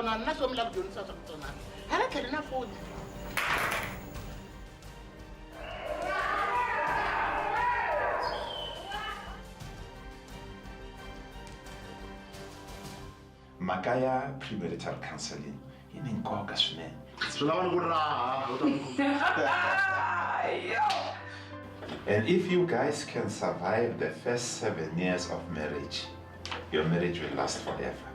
tsonana na swo mi lava ku dyondzisa swa ku tsonana hala tlheli na foni. Makaya premarital counseling yi ni nkoka swinene. And if you guys can survive the first 7 years of marriage, your marriage will last forever.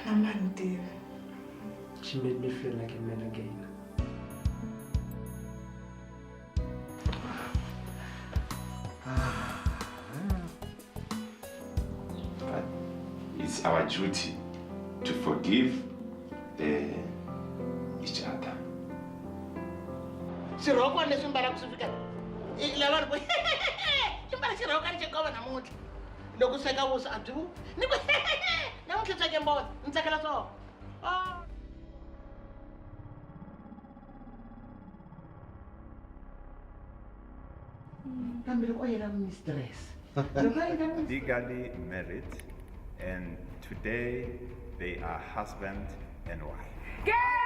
Mama, dear. She made me feel like a man again. But it's our duty to forgive each other. Xirhoko leswi mbala ku swi fika lava ri ku xi mbala xirhoko ni xikova namuntlha loko sweka vuswa a byi vu ni ku namuntlha sweke mbona ni tsakela swona. Kambe loko yena mistress Legally married, and today they are husband and wife.